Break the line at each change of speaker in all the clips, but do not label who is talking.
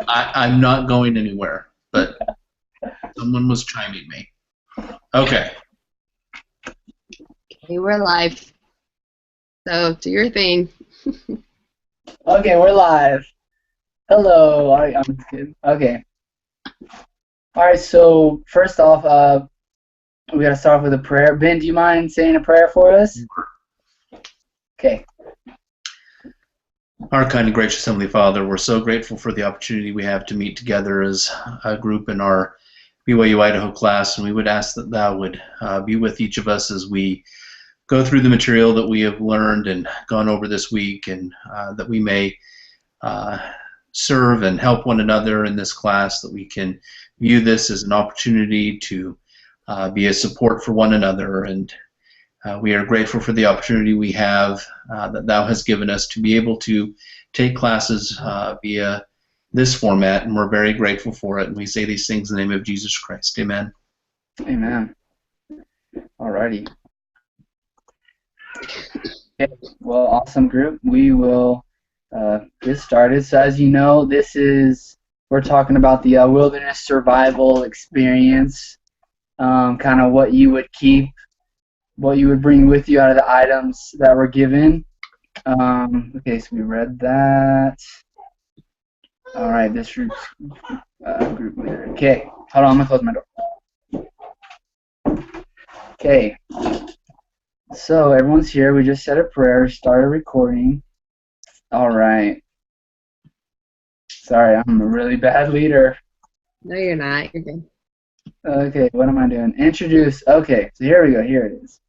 I'm not going anywhere, but someone was chiming me. Okay.
Okay, we're live. So do your thing.
Okay, we're live. Hello. All right, I'm just kidding. Okay. All right. So first off, we gotta start off with a prayer. Ben, do you mind saying a prayer for us? Okay.
Our kind and gracious Heavenly Father, we're so grateful for the opportunity we have to meet together as a group in our BYU Idaho class, and we would ask that Thou would be with each of us as we go through the material that we have learned and gone over this week, and that we may serve and help one another in this class, that we can view this as an opportunity to be a support for one another. And we are grateful for the opportunity we have that Thou hast given us to be able to take classes via this format, and we're very grateful for it. And we say these things in the name of Jesus Christ. Amen.
Amen. Alrighty. Okay. Well, awesome group. We will get started. So as you know, we're talking about the wilderness survival experience, kind of what you would keep, what you would bring with you out of the items that were given. Okay, so we read that. All right, this group's group leader. Okay, hold on, I'm gonna close my door. Okay, so everyone's here. We just said a prayer, started recording. All right. Sorry, I'm a really bad leader.
No, you're not. You're good.
Okay, what am I doing? Introduce. Okay, so here we go. Here it is.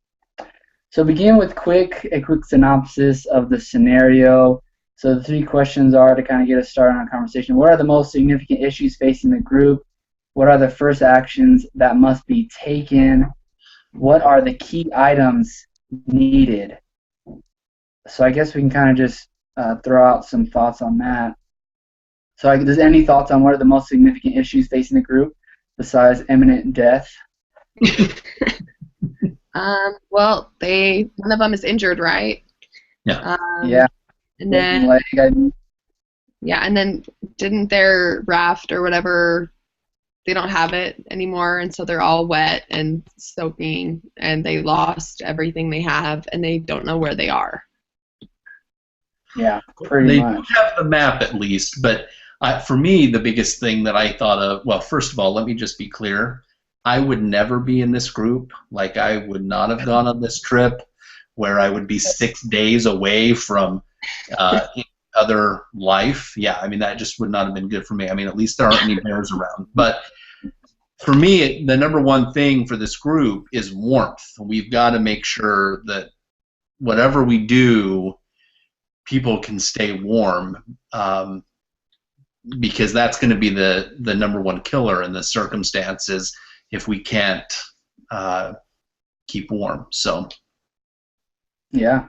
So begin with a quick synopsis of the scenario. So the three questions are to kind of get us started on a conversation. What are the most significant issues facing the group? What are the first actions that must be taken? What are the key items needed? So I guess we can kind of just throw out some thoughts on that. So does any thoughts on what are the most significant issues facing the group besides imminent death?
Well, one of them is injured, right?
Yeah.
Yeah.
And then
leg,
yeah, and then didn't their raft or whatever, they don't have it anymore, and so they're all wet and soaking, and they lost everything they have, and they don't know where they are.
Yeah, pretty much.
They do have the map at least, but for me, the biggest thing that I thought of, well, first of all, let me just be clear. I would never be in this group. Like, I would not have gone on this trip where I would be 6 days away from other life. Yeah, I mean, that just would not have been good for me. I mean, at least there aren't any bears around. But for me, the number one thing for this group is warmth. We've got to make sure that whatever we do, people can stay warm, because that's going to be the number one killer in the circumstances if we can't keep warm. So
yeah,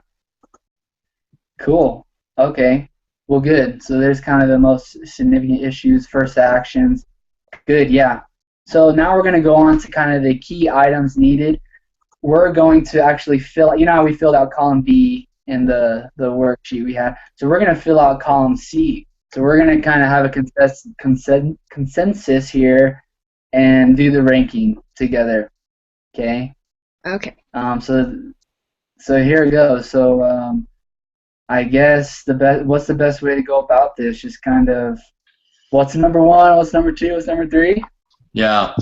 cool. Okay, well, good. So there's kind of the most significant issues, first actions. Good, yeah. So now we're going to go on to kind of the key items needed. We're going to actually fill, you know how we filled out column B in the worksheet we had? So we're going to fill out column C. So we're going to kind of have a consensus here and do the ranking together. Okay?
Okay.
So here we go. So I guess what's the best way to go about this? Just kind of, what's number one? What's number two? What's number three?
yeah.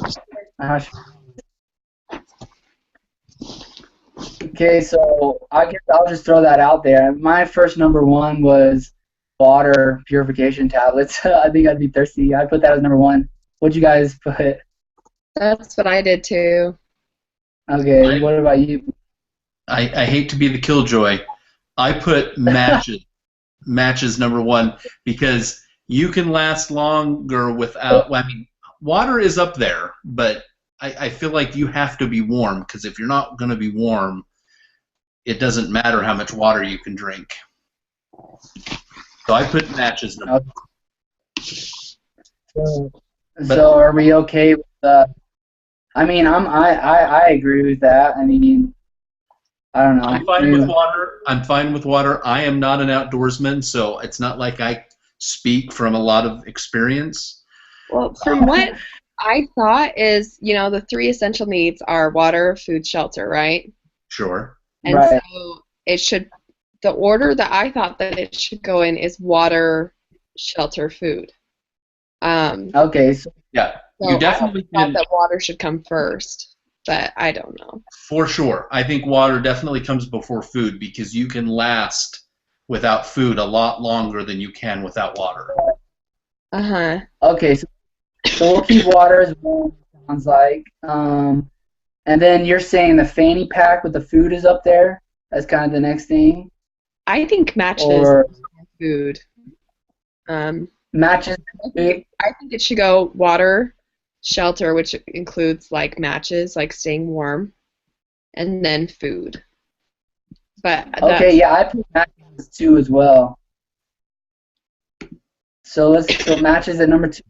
Okay, so I guess I'll just throw that out there. My first number one was water purification tablets. I think I'd be thirsty. I put that as number one. What'd you guys put?
That's what I did too.
Okay, what about you?
I hate to be the killjoy. I put matches number one, because you can last longer without. Well, I mean, water is up there, but I feel like you have to be warm, because if you're not going to be warm, it doesn't matter how much water you can drink. So I put matches number one.
So are we okay with I mean, I agree with that. I mean, I don't know.
I'm fine with water. I am not an outdoorsman, so it's not like I speak from a lot of experience.
Well, from what I thought is, the three essential needs are water, food, shelter, right?
Sure.
And
Right.
so the order that I thought that it should go in is water, shelter, food.
Okay, so
Yeah.
So
You
I
definitely
thought
can,
that water should come first, but I don't know.
for sure. I think water definitely comes before food because you can last without food a lot longer than you can without water.
Uh-huh.
okay, so we'll keep water as well. Sounds like. And then you're saying the fanny pack with the food is up there. That's kind of the next thing,
I think matches
or
food. Um,
matches food.
I think it should go water, shelter, which includes like matches, like staying warm, and then food. But
Okay, yeah, I put matches too as well. So matches at number 2.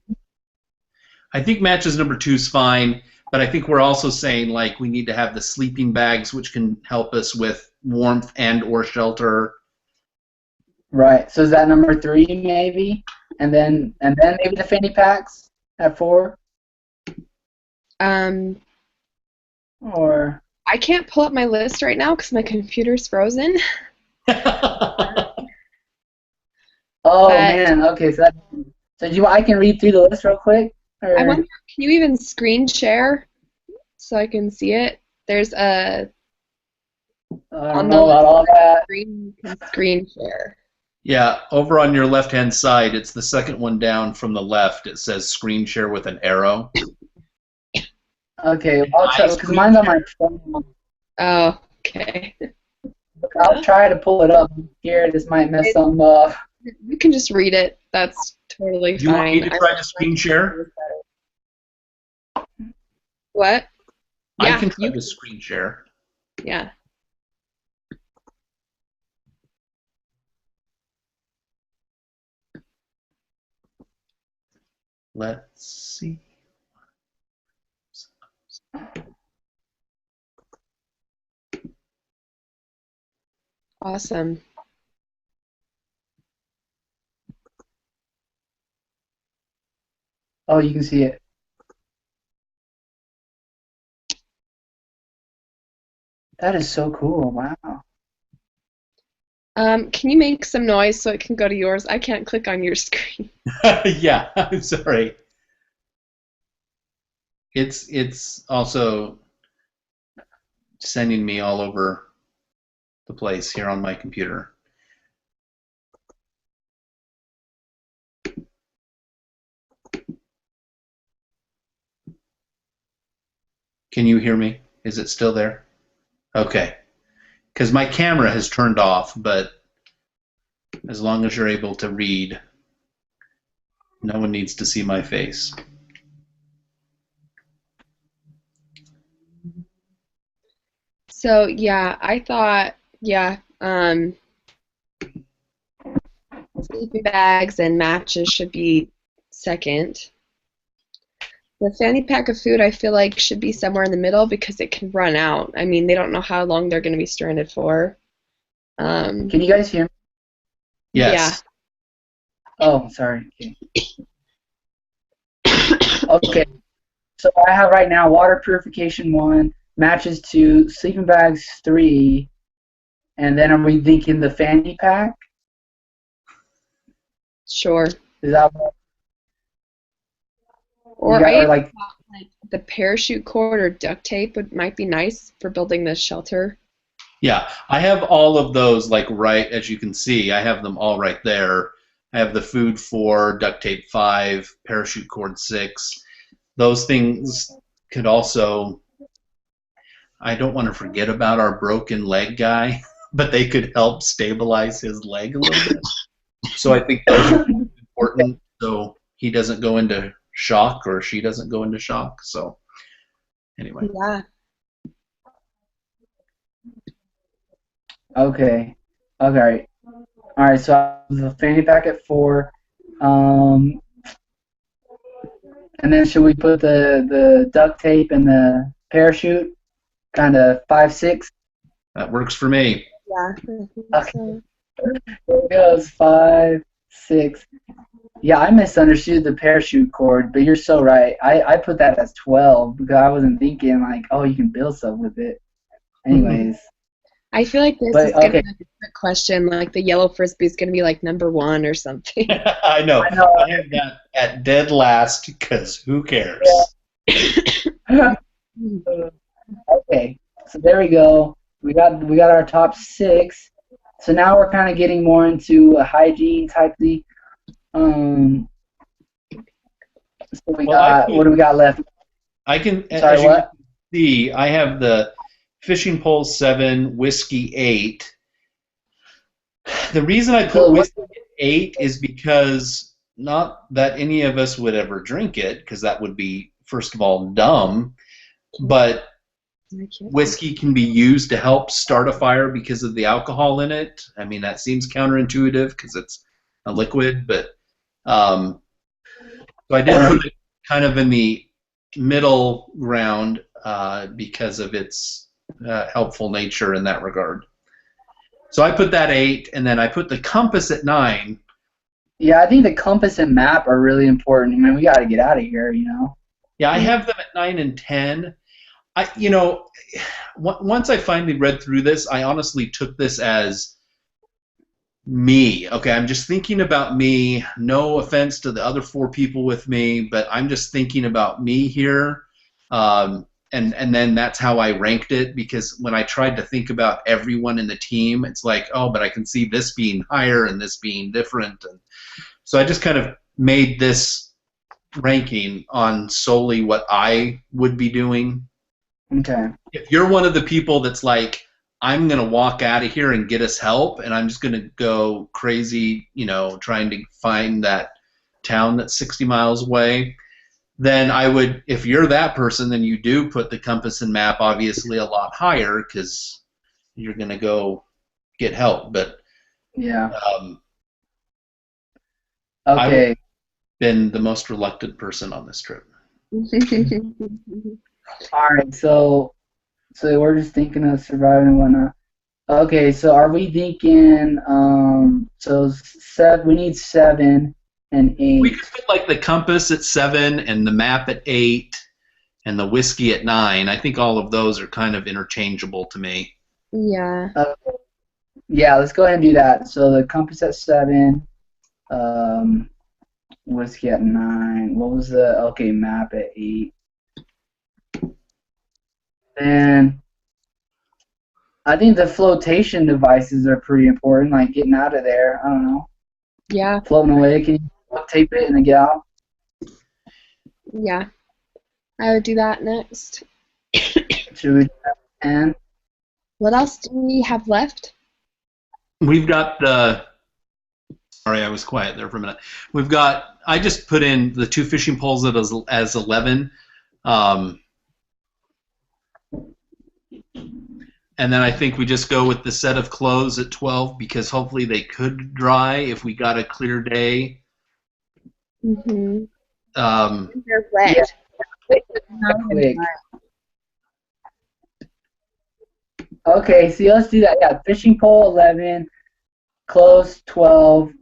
I think matches number 2 is fine, but I think we're also saying like we need to have the sleeping bags, which can help us with warmth and or shelter.
Right. So is that number 3 maybe? And then maybe the fanny packs at 4? Or
I can't pull up my list right now because my computer's frozen.
oh
But-
man, okay, I can read through the list real quick? Or,
I wonder, can you even screen share so I can see it? There's a
I don't know about all that.
screen share.
Yeah, over on your left-hand side, it's the second one down from the left. It says screen share with an arrow.
Okay, I'll try because mine's on my phone.
Oh, okay.
I'll try to pull it up. I'm scared this might mess something up.
You can just read it. That's totally
Do you want
fine.
me to try to screen share?
What?
I
Yeah,
can try
you
to screen share.
Yeah.
Let's see.
Awesome.
Oh, you can see it. That is so cool. Wow.
Can you make some noise so it can go to yours? I can't click on your screen.
Yeah, I'm sorry. It's also sending me all over the place here on my computer. Can you hear me? Is it still there? Okay. Because my camera has turned off, but as long as you're able to read, no one needs to see my face.
So yeah, I thought sleeping bags and matches should be second. The fanny pack of food I feel like should be somewhere in the middle because it can run out. I mean, they don't know how long they're going to be stranded for.
Can you guys hear me?
Yes.
Oh, sorry. Okay. So I have right now water purification 1, matches 2, sleeping bags 3, and then are we thinking the fanny pack?
Sure.
Is that what?
Or
You got-
I
or like
thought like the parachute cord or duct tape might be nice for building the shelter.
Yeah, I have all of those, like, right, as you can see, I have them all right there. I have the food 4, duct tape 5, parachute cord 6. Those things could also, I don't want to forget about our broken leg guy, but they could help stabilize his leg a little bit. So I think those are important so he doesn't go into shock or she doesn't go into shock. So anyway.
Yeah.
okay. Okay. All right. So the fanny pack at 4, and then should we put the duct tape and the parachute kind of 5, 6?
That works for me.
Yeah. I think
Okay.
so.
There it goes. 5, 6. Yeah, I misunderstood the parachute cord, but you're so right. I put that as 12 because I wasn't thinking like, oh, you can build stuff with it. Anyways,
I feel like this is
but
gonna
okay.
be a different question. Like the yellow frisbee is gonna be like number 1 or something.
I know.
I know.
I have that at dead last because who cares?
Okay, so there we go. We got our top 6. So now we're kind of getting more into a hygiene type thing. So we
Well,
what do we got left?
I can,
Sorry,
as you
what?
can see, I have the fishing pole 7, whiskey 8. The reason I put
So what?
whiskey at 8 is because not that any of us would ever drink it, because that would be, first of all, dumb, but whiskey can be used to help start a fire because of the alcohol in it. I mean, that seems counterintuitive because it's a liquid, but so I did put it kind of in the middle ground because of its helpful nature in that regard. So I put that 8, and then I put the compass at 9.
Yeah, I think the compass and map are really important. I mean, we got to get out of here, you know.
Yeah, I have them at 9 and 10. Once I finally read through this, I honestly took this as me. Okay, I'm just thinking about me. No offense to the other 4 people with me, but I'm just thinking about me here. And then that's how I ranked it, because when I tried to think about everyone in the team, it's like, oh, but I can see this being higher and this being different. And so I just kind of made this ranking on solely what I would be doing.
Okay.
If you're one of the people that's like, I'm going to walk out of here and get us help, and I'm just going to go crazy, trying to find that town that's 60 miles away, then I would, if you're that person, then you do put the compass and map obviously a lot higher because you're going to go get help. But
Yeah.
I would
Okay.
have been the most reluctant person on this trip.
All right. So we're just thinking of surviving and whatnot. Okay. So are we thinking? So we need 7 and 8.
We could put like the compass at 7 and the map at 8 and the whiskey at 9. I think all of those are kind of interchangeable to me.
Yeah.
Yeah. Let's go ahead and do that. So the compass at 7. Whiskey at 9. What was the map at 8? And I think the flotation devices are pretty important, like getting out of there. I don't know.
Yeah.
Floating away, can you tape it and then get out?
Yeah. I would do that next.
Should we do that 10?
What else do we have left?
We've got the. Sorry, I was quiet there for a minute. We've got. I just put in the 2 fishing poles as 11. And then I think we just go with the set of clothes at 12 because hopefully they could dry if we got a clear day.
Mm-hmm.
They're wet. Quick. Okay, so let's do that. Yeah, fishing pole 11, clothes 12,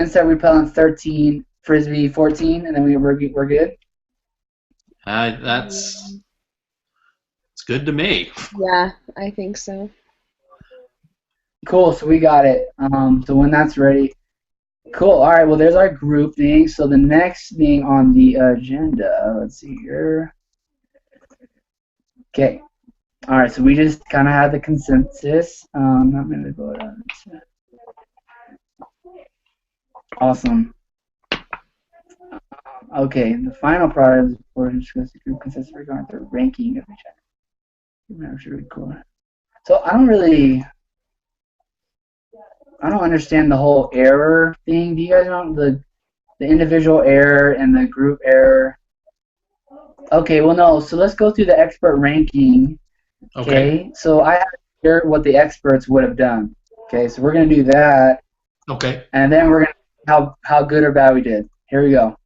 insect repellent 13, frisbee 14, and then we're good.
It's good to me.
Yeah, I think so.
Cool, so we got it. So when that's ready, cool. All right, well, there's our group thing. So the next thing on the agenda, let's see here. Okay. All right, so we just kind of had the consensus. I'm going to go down. Awesome. Okay, the final part of the report is discuss the group consensus regarding the ranking of each other. Cool. So I don't understand the whole error thing. Do you guys know the individual error and the group error? Okay, well, no. So let's go through the expert ranking. Okay. So I have here what the experts would have done. Okay, so we're going to do that.
Okay.
And then we're going to how good or bad we did. Here we go.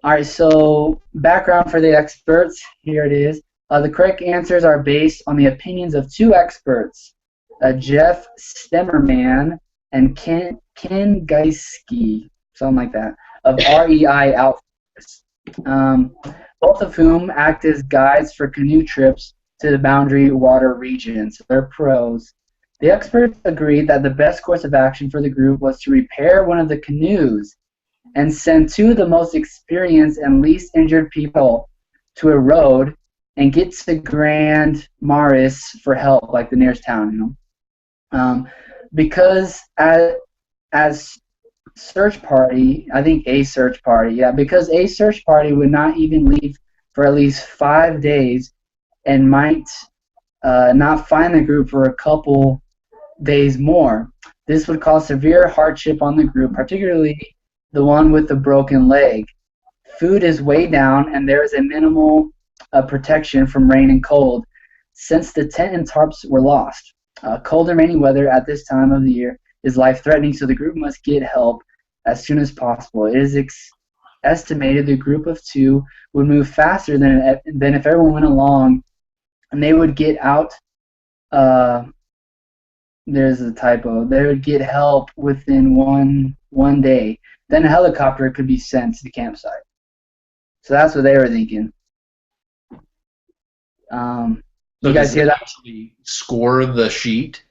All right, so background for the experts. Here it is. The correct answers are based on the opinions of 2 experts, Jeff Stemmerman and Ken Geiske, something like that, of REI Outfitters, both of whom act as guides for canoe trips to the Boundary Water regions. They're pros. The experts agreed that the best course of action for the group was to repair one of the canoes and send two of the most experienced and least injured people to a road and get to Grand Maris for help, like the nearest town, you know. Because as search party, I think a search party, yeah, because a search party would not even leave for at least 5 days and might not find the group for a couple days more. This would cause severe hardship on the group, particularly the one with the broken leg. Food is way down, and there is a minimal protection from rain and cold, since the tent and tarps were lost. Cold and rainy weather at this time of the year is life-threatening, so the group must get help as soon as possible. It is estimated the group of two would move faster than if everyone went along, and they would get out. There's a typo. They would get help within one day. Then a helicopter could be sent to the campsite. So that's what they were thinking.
So
you guys hear that?
Actually score the sheet?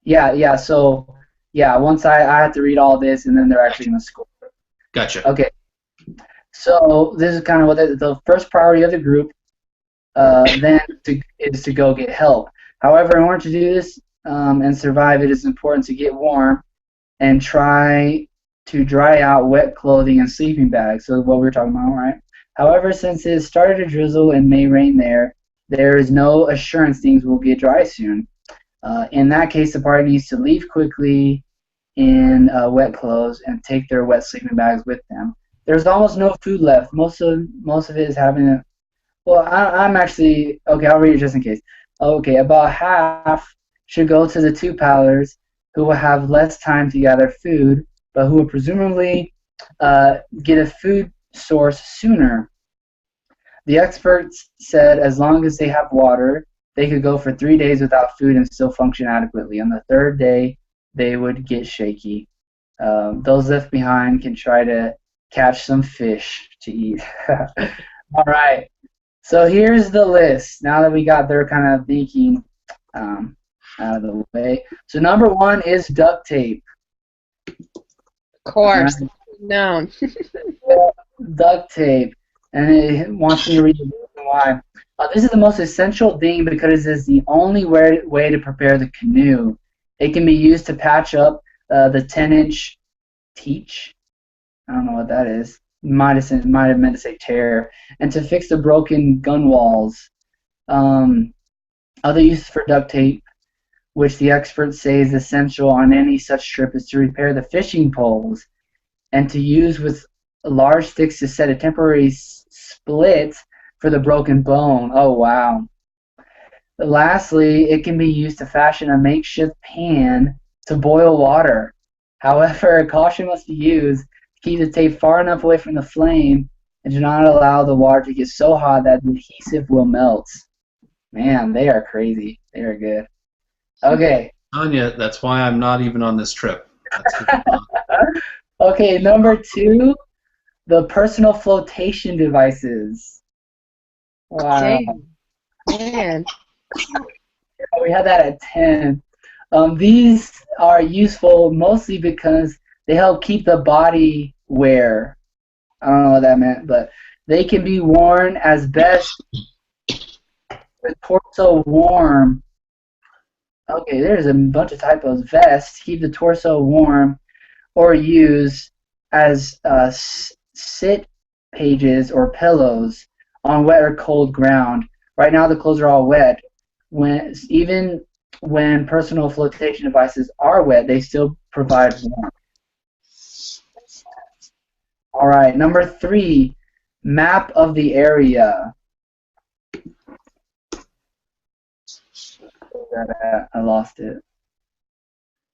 Yeah. So, yeah, once I have to read all this, and then they're actually going to score.
Gotcha.
Okay. So this is kind of what the first priority of the group is to go get help. However, in order to do this and survive, it is important to get warm and try to dry out wet clothing and sleeping bags. So what we were talking about, right? However, since it started to drizzle and may rain there is no assurance things will get dry soon. In that case, the party needs to leave quickly in wet clothes and take their wet sleeping bags with them. There's almost no food left. Most of it is having a... Well, I'm actually... Okay, I'll read it just in case. Okay, about half should go to the two paddlers who will have less time to gather food, but who will presumably get a food source sooner. The experts said as long as they have water, they could go for 3 days without food and still function adequately. On the third day, they would get shaky. Those left behind can try to catch some fish to eat. All right. So here's the list. Now that we got their kind of thinking out of the way. So number 1 is duct tape.
Of course. Known.
Duct tape. And it wants me to read the reason why. This is the most essential thing because it is the only way to prepare the canoe. It can be used to patch up the 10-inch teach. I don't know what that is. Might have meant to say tear. And to fix the broken gun walls. Other uses for duct tape, which the experts say is essential on any such trip, is to repair the fishing poles and to use with large sticks to set a temporary split for the broken bone. Oh, wow. Lastly, it can be used to fashion a makeshift pan to boil water. However, caution must be used to keep the tape far enough away from the flame and do not allow the water to get so hot that the adhesive will melt. Man, they are crazy. They are good. Okay.
Anya, that's why I'm not even on this trip.
Okay, number 2, the personal flotation devices. Wow.
Dang. Man.
We had that at 10. These are useful mostly because they help keep the body wear. I don't know what that meant, but they can be worn as best with torso warm. Okay, there's a bunch of typos. Vest, keep the torso warm, or use as sit pages or pillows on wet or cold ground. Right now the clothes are all wet. Even when personal flotation devices are wet, they still provide warmth. All right, number 3, map of the area. I lost it.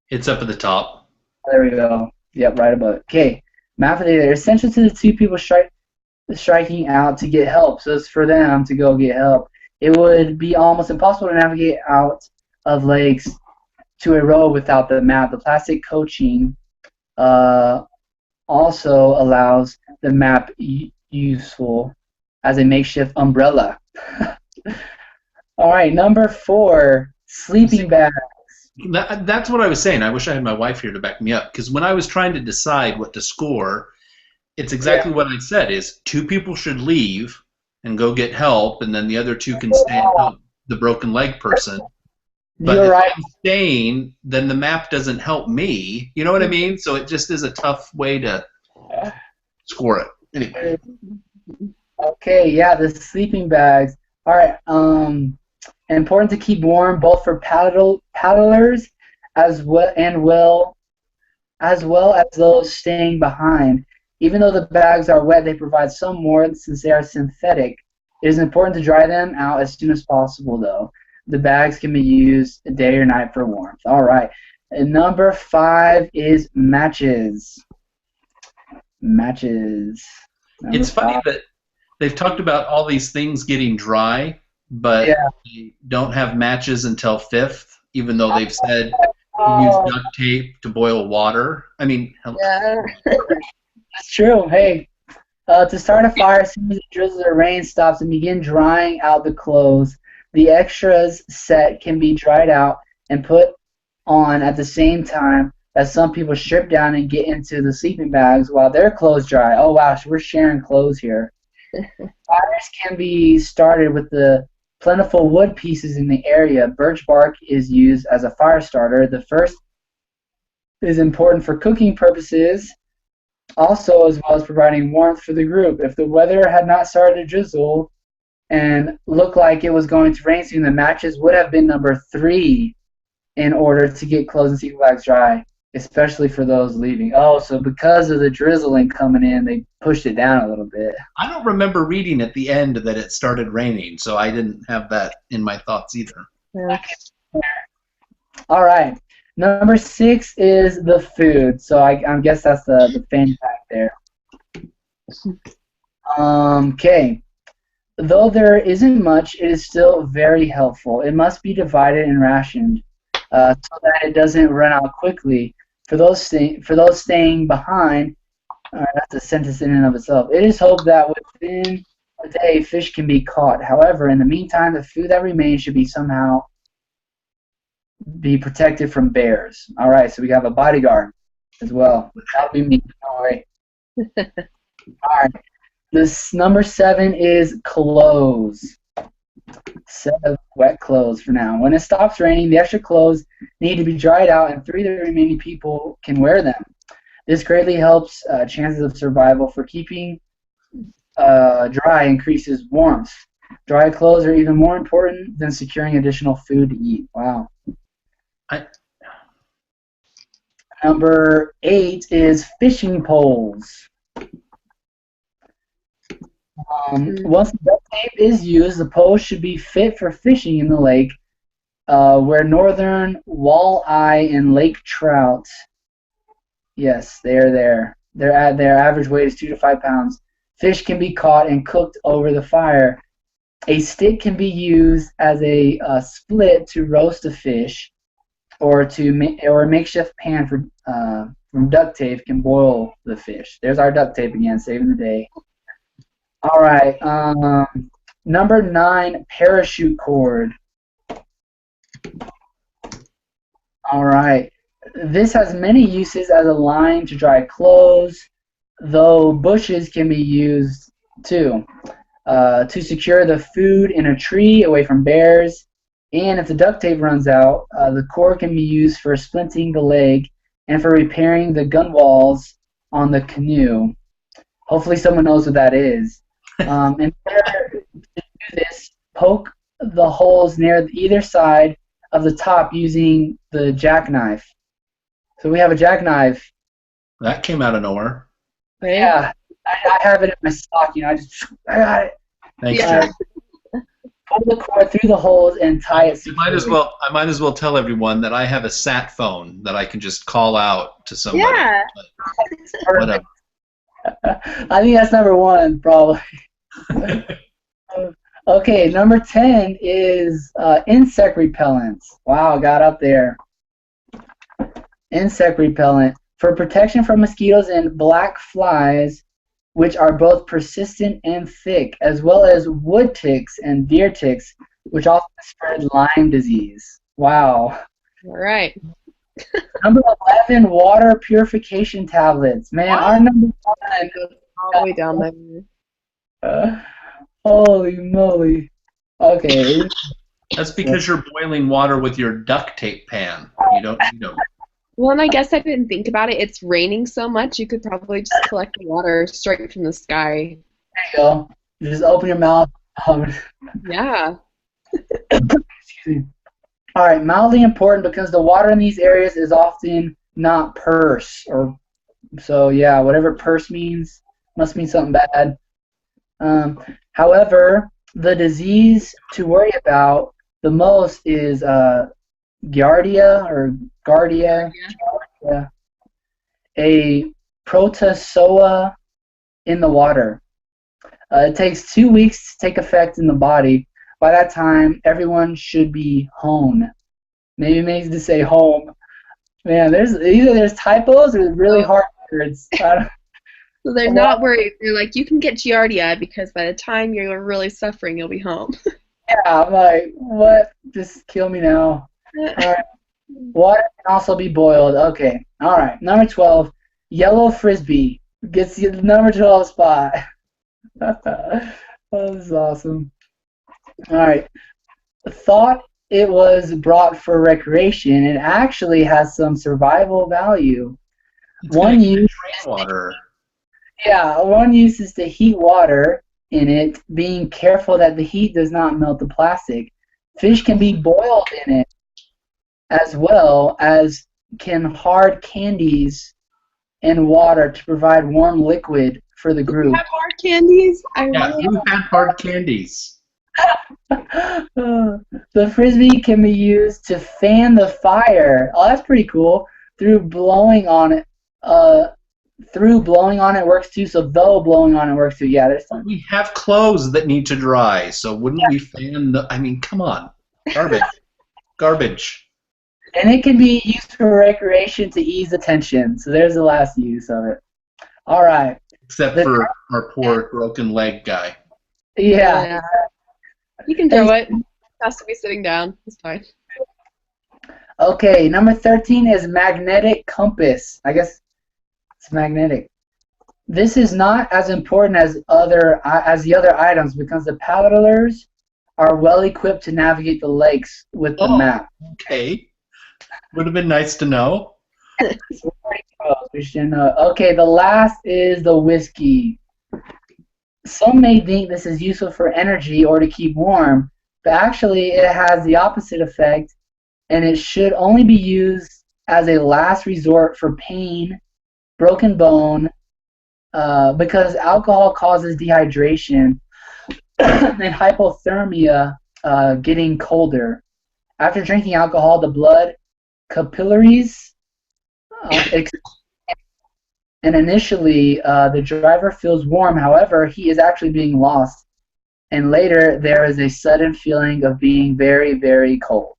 It's up at the top.
There we go. Yep, right above it. Okay, map of the area. Essential to the two people striking out to get help. So it's for them to go get help. It would be almost impossible to navigate out of lakes to a road without the map. The plastic coaching also allows the map useful as a makeshift umbrella. All right, number 4, sleeping bag.
That's what I was saying. I wish I had my wife here to back me up, because when I was trying to decide what to score, it's exactly what I said, is 2 people should leave and go get help, and then the other 2 can stay and help the broken leg person. But
You're
if
right.
I'm staying, then the map doesn't help me. You know what I mean? So it just is a tough way to score it. Anyway.
Okay, yeah, the sleeping bags. All right, important to keep warm both for paddlers as well as those staying behind. Even though the bags are wet, they provide some warmth since they are synthetic. It is important to dry them out as soon as possible, though. The bags can be used day or night for warmth. All right, and number 5 is matches. Matches.
It's funny that they've talked about all these things getting dry, but they don't have matches until 5th, even though they've said use duct tape to boil water. I mean,
Yeah.
that's true. Hey, to start a fire, as soon as it drizzles or rain stops and begin drying out the clothes, the extras set can be dried out and put on at the same time as some people strip down and get into the sleeping bags while their clothes dry. Oh, wow, so we're sharing clothes here. Fires can be started with the plentiful wood pieces in the area. Birch bark is used as a fire starter. The first is important for cooking purposes, also as well as providing warmth for the group. If the weather had not started to drizzle and looked like it was going to rain soon, the matches would have been number 3 in order to get clothes and sleeping bags dry, especially for those leaving. Oh, so because of the drizzling coming in, they pushed it down a little bit.
I don't remember reading at the end that it started raining, so I didn't have that in my thoughts either.
All right. Number 6 is the food. So I guess that's the fan pack there. Okay. Though there isn't much, it is still very helpful. It must be divided and rationed so that it doesn't run out quickly. For those staying behind, that's a sentence in and of itself. It is hoped that within a day fish can be caught. However, in the meantime, the food that remains should be somehow be protected from bears. All right, so we have a bodyguard as well. That'll be me. All right. All right. This number 7 is clothes. Set of wet clothes for now. When it stops raining, the extra clothes need to be dried out, and 3 of the remaining people can wear them. This greatly helps chances of survival. For keeping dry increases warmth. Dry clothes are even more important than securing additional food to eat. Wow. Number 8 is fishing poles. Once the duct tape is used, the poles should be fit for fishing in the lake, where northern walleye and lake trout. Yes, they are there. Their average weight is 2 to 5 pounds. Fish can be caught and cooked over the fire. A stick can be used as a split to roast a fish, or a makeshift pan from duct tape can boil the fish. There's our duct tape again, saving the day. All right, number 9, parachute cord. All right, this has many uses as a line to dry clothes, though bushes can be used too. To secure the food in a tree away from bears, and if the duct tape runs out, the cord can be used for splinting the leg and for repairing the gunwales on the canoe. Hopefully someone knows what that is. In order to do this, poke the holes near either side of the top using the jackknife. So we have a jackknife.
That came out of nowhere.
Right?
Yeah, I have it in my sock. I got it.
Thanks,
Yeah.
Jerry.
Pull the cord through the holes and tie it.
I might as well tell everyone that I have a sat phone that I can just call out to somebody.
Yeah.
But whatever.
I think that's number 1, probably. Okay, number 10 is insect repellents. Wow, got up there. insect repellent for protection from mosquitoes and black flies, which are both persistent and thick, as well as wood ticks and deer ticks, which often spread Lyme disease. Wow.
All right.
Number 11, water purification tablets. Man, our number one.
All the way down there.
Holy moly. Okay.
That's because you're boiling water with your duct tape pan. You don't.
Well, and I guess I didn't think about it. It's raining so much, you could probably just collect the water straight from the sky.
There you go. You just open your mouth.
Yeah.
Excuse me. All right, mildly important because the water in these areas is often not purse, or so yeah, whatever purse means must mean something bad. However, the disease to worry about the most is Giardia or Gardia, a protozoa in the water. It takes 2 weeks to take effect in the body. By that time, everyone should be home. Maybe it makes to say home. Man, there's typos or really hard words.
So they're not worried. They're like, you can get Giardia because by the time you're really suffering, you'll be home.
Yeah, I'm like, what? Just kill me now. All right. Water can also be boiled. Okay. All right. Number 12, yellow frisbee gets you the number 12 spot. Oh, this is awesome. All right. Thought it was brought for recreation. It actually has some survival value. One use,
Water.
yeah, one use is to heat water in it, being careful that the heat does not melt the plastic. Fish can be boiled in it, as well as can hard candies and water to provide warm liquid for the group.
Have hard candies?
Yeah, who had hard candies?
The frisbee can be used to fan the fire. Oh, that's pretty cool. Through blowing on it. Through blowing on it works too. So though blowing on it works too. Yeah, there's some.
We have clothes that need to dry, so wouldn't we fan the... I mean, come on. Garbage. Garbage.
And it can be used for recreation to ease the tension. So there's the last use of it. All right.
Except for our poor broken leg guy.
Yeah.
You can throw it. It has to be sitting down. It's fine.
Okay, number 13 is magnetic compass. I guess it's magnetic. This is not as important as the other items because the paddlers are well equipped to navigate the lakes with the map.
Okay. Would have been nice to know.
We should know. Okay, the last is the whiskey. Some may think this is useful for energy or to keep warm, but actually it has the opposite effect, and it should only be used as a last resort for pain, broken bone, because alcohol causes dehydration and hypothermia, getting colder. After drinking alcohol, the blood capillaries and initially the driver feels warm. However, he is actually being lost, and later there is a sudden feeling of being very, very cold.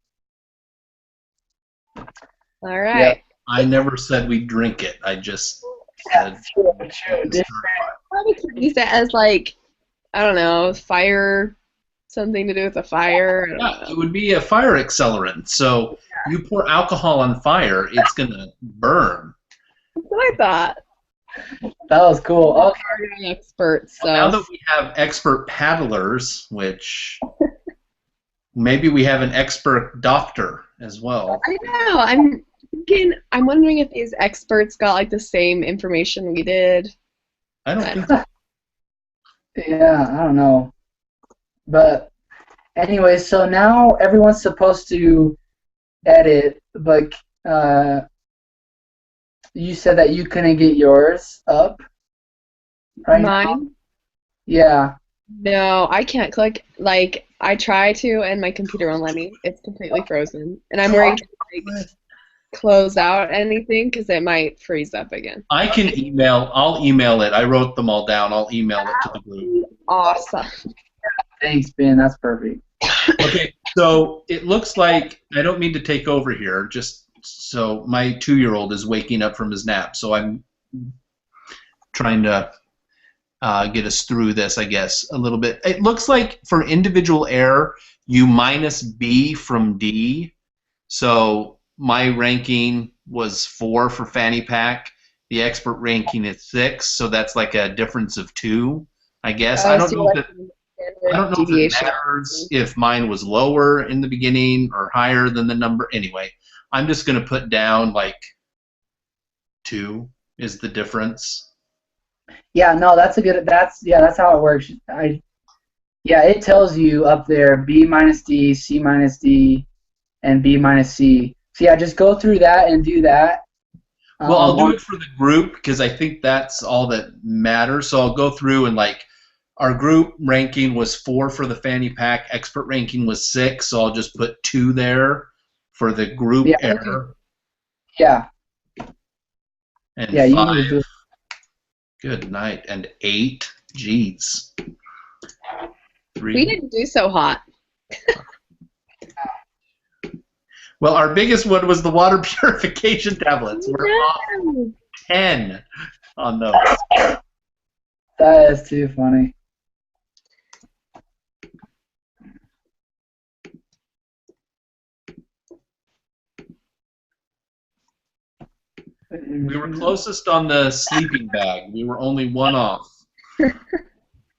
All right.
Yep.
I never said we drink it. I just said...
True.
Probably could use that as like, I don't know, fire, something to do with a fire. I don't
Yeah,
know.
it would be a fire accelerant. So you pour alcohol on fire, it's going to burn.
That's what I thought.
That was cool. Okay.
I'm an expert, so.
Now that we have expert paddlers, which maybe we have an expert doctor as well.
I know. I'm wondering if these experts got like the same information we did.
I don't think so.
Yeah, I don't know. But anyway, so now everyone's supposed to edit, but you said that you couldn't get yours up, right?
Mine?
Yeah.
No, I can't click. Like, I try to, and my computer won't let me. It's completely frozen. And I'm worried to like, close out anything because it might freeze up again.
I'll email it. I wrote them all down. I'll email it to the group.
Awesome.
Thanks, Ben. That's perfect.
Okay, so it looks like, I don't mean to take over here, just So my 2-year-old is waking up from his nap, so I'm trying to get us through this, I guess, a little bit. It looks like for individual air, you minus B from D. So my ranking was 4 for fanny pack. The expert ranking is 6, so that's like a difference of 2, I guess. I
Oh,
don't
so you
know if
like
it,
the
I don't
standard
know if it
deviation.
matters if mine was lower in the beginning or higher than the number. Anyway, I'm just going to put down like 2 is the difference.
Yeah, no, that's how it works. Yeah, it tells you up there B minus D, C minus D, and B minus C. So yeah, just go through that and do that.
Well, I'll do
On
it for the group because I think that's all that matters. So I'll go through and like our group ranking was 4 for the fanny pack, expert ranking was 6, so I'll just put 2 there for the group
yeah,
Okay.
error
yeah,
and
yeah. You
5.
can just do it.
Good night. And 8. Jeez.
We
3.
didn't do so hot.
Well, our biggest one was the water purification tablets. We're off
No.
10 on those.
That is too funny.
We were closest on the sleeping bag. We were only 1 off.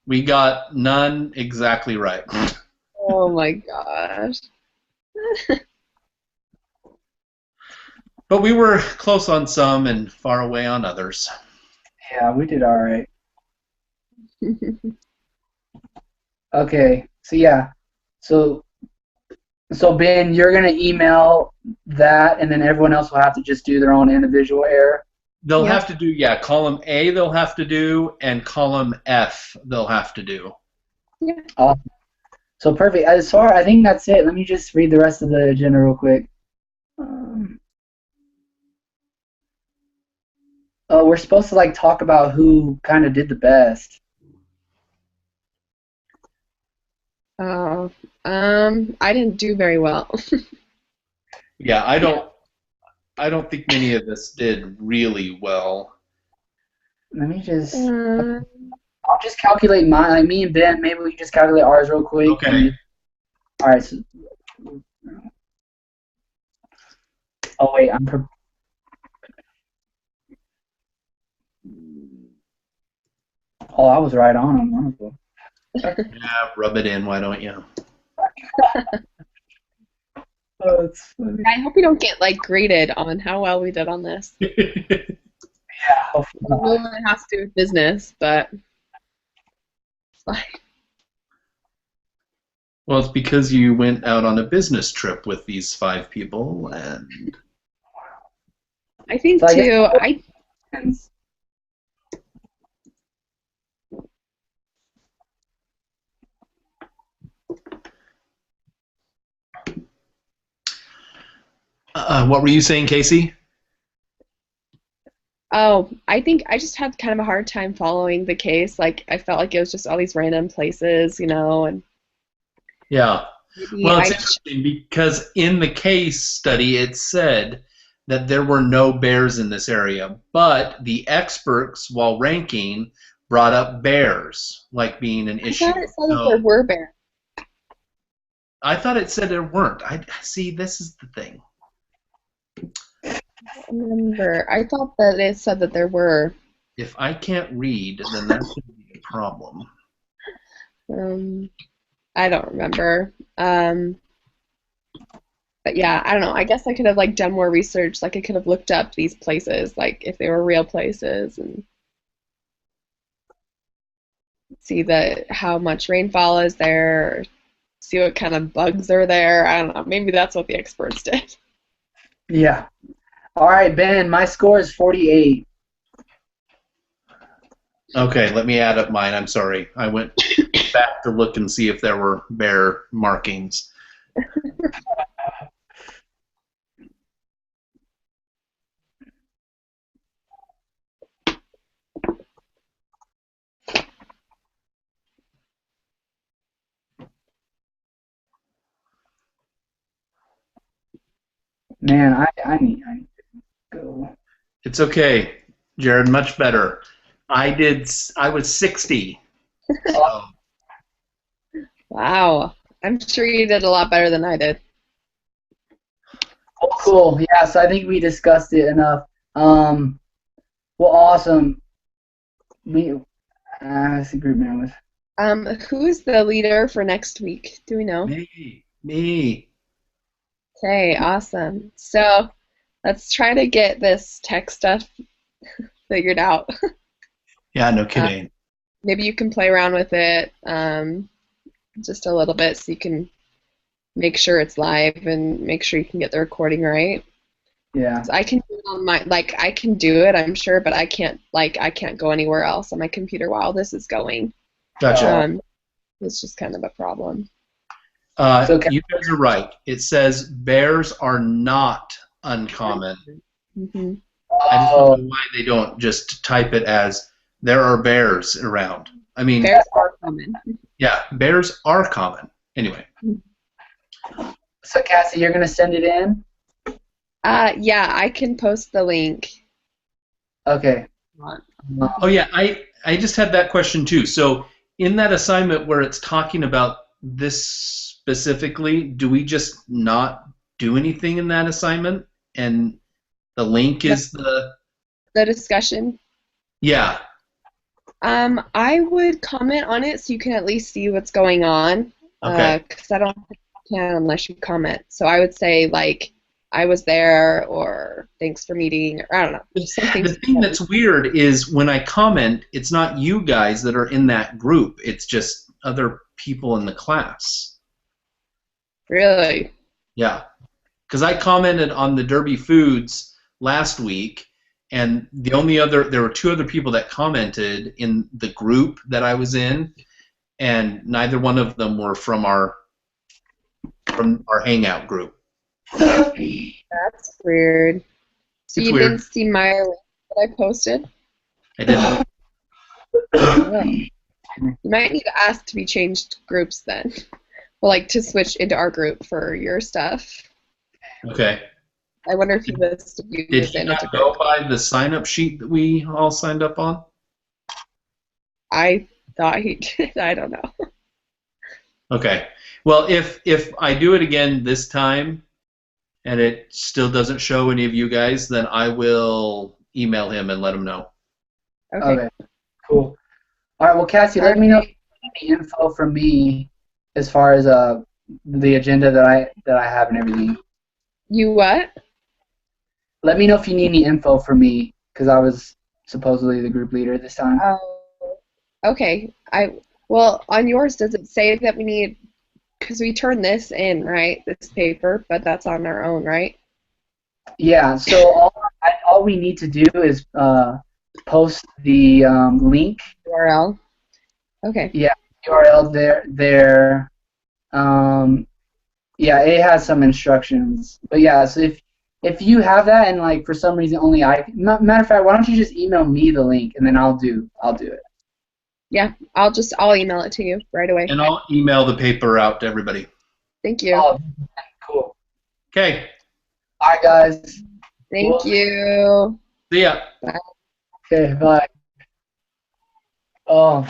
We got none exactly right.
Oh my gosh.
But we were close on some and far away on others.
Yeah, we did all right. Okay, so yeah, so Ben, you're gonna email that, and then everyone else will have to just do their own individual error.
They'll
Yep.
have to do, yeah, column A they'll have to do, and column F they'll have to do.
Awesome. So perfect. As far, I think that's it. Let me just read the rest of the agenda real quick. Oh, we're supposed to like talk about who kind of did the best.
Oh, I didn't do very well.
Yeah, I don't think many of us did really well.
Let me just.
Uh,
I'll just calculate mine. Like me and Ben, maybe we can just calculate ours real quick.
Okay.
All right. So, oh wait, oh, I was right on one of them.
Yeah, rub it in, why don't you?
Oh, it's funny.
I hope we don't get like graded on how well we did on this.
Yeah, hopefully
I
not.
know it has to do with business, but it's fine.
Well, it's because you went out on a business trip with these 5 people, and
I think
So I guess-
too. I
what were you saying, Casey?
I think I just had kind of a hard time following the case. Like I felt like it was just all these random places, and
Yeah.
maybe
Well,
I
it's interesting because in the case study it said that there were no bears in this area, but the experts, while ranking, brought up bears like being an issue.
thought it said that
So
there were bears.
I thought it said there weren't. I see. This is the thing.
I don't remember. I thought that it said that there were.
If I can't read, then that's going to be a problem.
I don't remember. But yeah, I don't know. I guess I could have like done more research. Like I could have looked up these places, like if they were real places, and see how much rainfall is there, see what kind of bugs are there. I don't know. Maybe that's what the experts did.
Yeah. All right, Ben. My score is 48.
Okay, let me add up mine. I'm sorry. I went back to look and see if there were bear markings.
Man, I need to go.
It's okay, Jared. Much better. I was 60. So,
Wow. I'm sure you did a lot better than I did.
Oh, cool. Yeah, so I think we discussed it enough. Well, awesome. We, let's see, group members.
Who's the leader for next week? Do we know?
me.
Okay, awesome. So let's try to get this tech stuff figured out.
Yeah, no
Uh,
kidding.
maybe you can play around with it just a little bit so you can make sure it's live and make sure you can get the recording right.
Yeah.
So I can do it on my I can do it, I'm sure, but I can't go anywhere else on my computer while this is going.
Gotcha.
It's just kind of a problem.
So,
You guys are right. It says bears are not uncommon.
Hmm.
I just don't know why they don't just type it as there are bears around. I mean,
Bears are common.
yeah, bears are common. Anyway.
so Cassie, you're gonna send it in?
Yeah, I can post the link.
Okay.
Oh yeah, I just had that question too. So in that assignment where it's talking about this specifically, do we just not do anything in that assignment? And the link is the
The discussion.
yeah.
I would comment on it so you can at least see what's going on.
Okay.
Because I don't think you can unless you comment. So I would say like I was there or thanks for meeting or I don't know. Something.
The thing that's weird is when I comment, it's not you guys that are in that group. It's just other people in the class.
Really.
Yeah. Because I commented on the Derby Foods last week, and there were two other people that commented in the group that I was in, and neither one of them were from our Hangout group.
That's weird. So
It's
you
weird.
didn't see my link that I posted?
I didn't.
Oh. You might need to ask to be changed groups then. Well, like to switch into our group for your stuff.
Okay.
I wonder if he listed you
Did
as
he
in
not
as a
go
group.
by the sign-up sheet that we all signed up on?
I thought he did. I don't know.
Okay. Well, if I do it again this time and it still doesn't show any of you guys, then I will email him and let him know.
Okay.
Okay. Cool. All right. Well, Cassie, let me know if you need any info from me as far as the agenda that I have and everything.
You what?
Let me know if you need any info from me because I was supposedly the group leader this time.
Oh. Okay. Well, on yours, does it say that we need, because we turned this in, right? This paper, but that's on our own, right?
Yeah. So all we need to do is post the link.
URL. Okay.
Yeah. URL there. Yeah, it has some instructions. But yeah, so if you have that and like for some reason only matter of fact, why don't you just email me the link and then I'll do it.
Yeah, I'll email it to you right away.
And I'll email the paper out to everybody.
Thank you.
Oh, cool.
Okay.
All right, guys.
Thank you.
See ya.
Okay, bye. Oh.